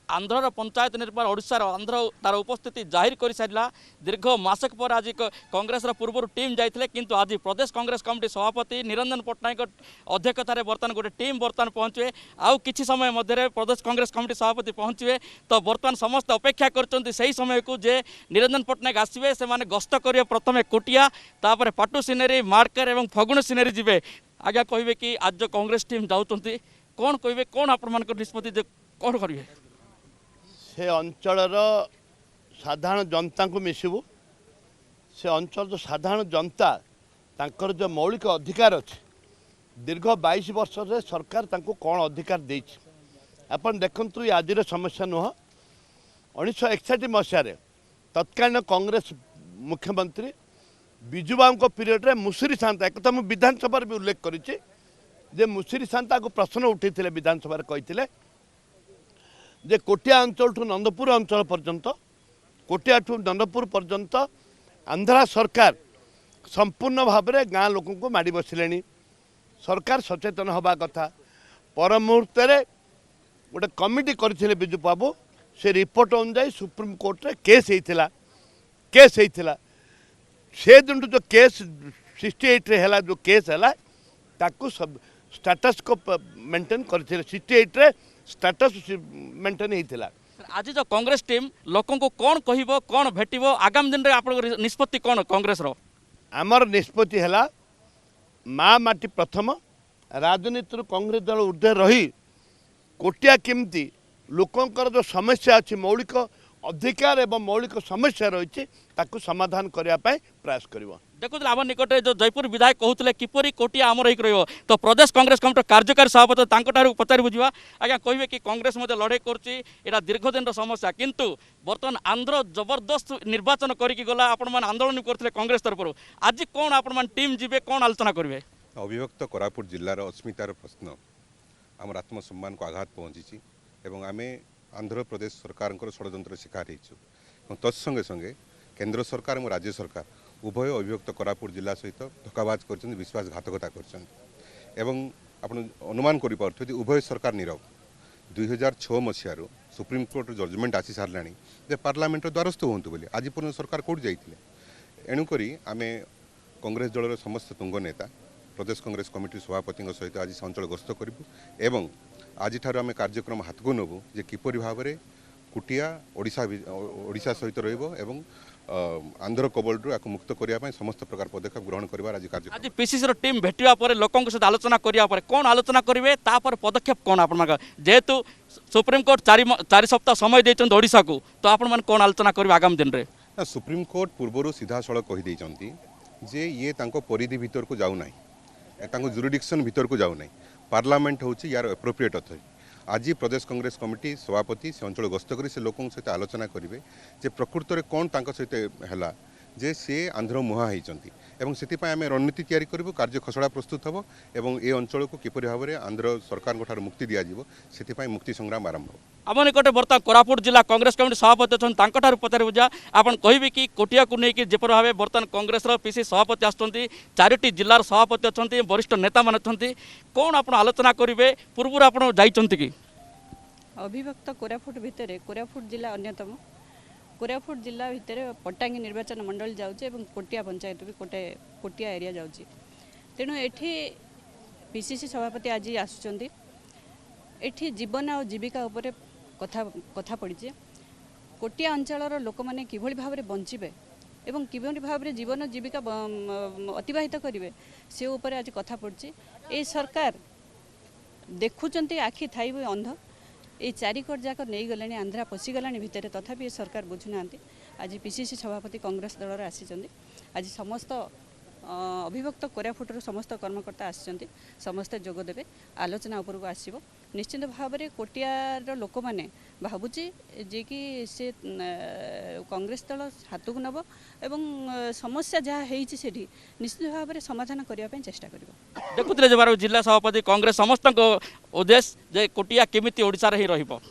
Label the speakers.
Speaker 1: आंध्र पंचायत निर्माण ओडिशार आंध्र तार उपस्थिति जाहिर कर सारा दीर्घ मासक पर आज कांग्रेस पूर्व टीम जाते किंतु आज प्रदेश कांग्रेस कमिटी सभापति निरंजन पट्टनायक अध्यक्षतार बर्तमान गोटे टीम बर्तमान पहुँचे आउ किछि समय मध्य प्रदेश कांग्रेस कमिटी सभापति पहुँचे तो बर्तमान समस्त अपेक्षा कर समय को जे निरंजन पट्टनायक आसवे से गस्त करेंगे प्रथम कोटिया तापर पाटु सिनेरी मार्कर और फगुण सिनेरी जीवे आज्ञा कहे कि आज जो कांग्रेस टीम जाऊँच कौन कहे कौन आपण निष्पत्ति कौन करेंगे
Speaker 2: से अंचलर साधारण जनता को मिसबू से अंचल जो साधारण जनता तांकर जो मौलिक अधिकार अच्छे दीर्घ 22 वर्ष से सरकार तांको कौन अधिकार देछि अपन देखंतु ये आज समस्या नुह 1961 मसीह तत्कालीन कांग्रेस मुख्यमंत्री बिजू बाबू पीरियड रे मुसरी सांता एक तो विधानसभा भी उल्लेख करिछि जे मुसरी सांता को प्रश्न उठे विधानसभा कही जे कोटिया अंचल ठू नंदपुर अंचल पर्यंत कोटिया ठू नंदपुर पर्यंत आंध्रा सरकार संपूर्ण भाव में गाँ लोक को माड़ी बसिले सरकार सचेतन हवा कथा पर मुहूर्त गोटे कमिटी करथिले बिजू बाबू से रिपोर्ट अनुसार सुप्रीम कोर्ट रे केस होता से दिन जो केस 68 रे हला जो केस है ताकू सब स्टेटस को मेंटेन करथिले 68 रे स्टेटस मेंटेन होता
Speaker 1: आज जो कांग्रेस टीम लोकों को कौन कहबो कौन भेटिबो आगामी दिन रे आपण निष्पत्ति कौन कांग्रेस रो
Speaker 2: आमर निष्पत्ति है माँ माटी प्रथम राजनीति कांग्रेस दल ऊर्ध्वे रही कोटिया केमती लोकंकर जो समस्या अच्छी मौलिक अधिकार एवं मौलिक समस्या रही ताकू समाधान करने प्रयास करिवो
Speaker 1: देखुले आम निकट जो जयपुर विधायक कहते किपरि कोटिया आमर होकर रही तो प्रदेश कांग्रेस कमिटी कार्यकारी सभापति पचारि बुझा आज्ञा कहे कि कांग्रेस मध्य लड़ाई करा दीर्घ दिन समस्या किंतु बर्तमान आंध्र जबरदस्त निर्वाचन करके गला आपण आंदोलन करते कांग्रेस तरफ आज कौन आपण टीम जीवे कौन आलोचना करेंगे
Speaker 3: अविभक्त कोरापुट जिलार अस्मितार प्रश्न आम आत्मसम्मान को आघात पहुँची एवं आम आंध्र प्रदेश सरकार षड्यंत्र शिकार हो तत्संगे संगे केंद्र सरकार और राज्य सरकार उभय अविभक्त कोरापुट जिला सहित धोखाबाज कर विश्वासघातकता कर अनुमान कर उभय सरकार नीरव 2006 मसीह सुप्रीम कोर्ट जजमेंट आसी सारा जे पार्लियामेंट द्वारस्थ हूँ बोली आज पर्यटन सरकार कौट जाइए एणुक आम कांग्रेस दलर समस्त तुंग नेता प्रदेश कांग्रेस कमिटी सभापति सहित आज अंचल गस्त करूँ एवं आज आम कार्यक्रम हाथ को नबू जे किपरि भाव में कुटिया ओडिशा सहित रही आंध्र कबल या मुक्त करने समस्त प्रकार पदक्षेप ग्रहण कर आज कार्य
Speaker 1: आज पीसीसी टीम भेटा लोकों सहित आलोचना करने कौन आलोचना करेंगे तापर पदक्षेप कौन आप जेहेतु सुप्रीम कोर्ट चारि सप्ताह समय देते ओडिशा को तो आपण कौन आलोचना करेंगे आगामी दिन में
Speaker 3: सुप्रीम कोर्ट पूर्वर सीधा सड़क कहीदे जे ये परिधि भीतर को जाऊना जुरिडिक्शन भीतर को जाऊना पार्लियामेंट हूँ यार एप्रोप्रिएट अथॉरिटी आज प्रदेश कांग्रेस कमिटी सभापति से अंचल गस्त कर से लोकों सहित आलोचना करेंगे जे प्रकृत में कौन सहित है जे सी आंध्र मुहा होती से आम रणनीति तैयारी करूँ कार्य खसड़ा प्रस्तुत हम एवं ए अंचल को किपरि भाव में आंध्र सरकार मुक्ति दिज्व से मुक्ति संग्राम आरंभ
Speaker 1: आम निकटे बर्तमान कोरापुट जिला कांग्रेस कमिटी सभापति अच्छा पचार बुझा आपन कहे कि कोटिया को लेकिन जेपर भाव बर्तमान कांग्रेस पीसी सभापति आसुँच 4टी जिलार सभापति अच्छा वरिष्ठ नेता मान अच्छा कौन आप आलोचना करेंगे पूर्व आप कि
Speaker 4: अविभक्त कोरापुट भितर कोरापुट जिला अन्यतम कोरापुट जिला भितर पट्टांगी निर्वाचन मंडल जाऊँचे कोटिया पंचायत भी कोटिया एरिया जाऊँगी तेणु एठी पीसीसी सभापति आज आसुँच एठी जीवन और जीविका उपरे कथा पड़ी कोटिया अंचल लोक मैंने किभली भाव में बंचे एवं किभली भाव में जीवन जीविका अतिबाहित करेंगे से उपर आज कथा पड़ी ये सरकार देखुंट आखि थाई भी अंध ये चारिकट जाक नहीं गले आंध्रा पशिगला भितर तथापि सरकार बुझुना आज पीसीसी सभापति कांग्रेस दलर आसी आज समस्त अविभक्त कोरापुटर समस्त कर्मकर्ता आसी समस्ते जोगदेवे आलोचना उपरक आसब निश्चित भाव में कोटियार लोक मैंने भावुचे जे कि से कांग्रेस दल हाथ को नब एवं समस्या जहाँ होती से निश्चित भाव में समाधान करने चेष्टा कर
Speaker 1: देखुले जिला सभापति कांग्रेस समस्त उद्देश्य जे कोटिया केमिति ओडिशा रे ही रहिबो।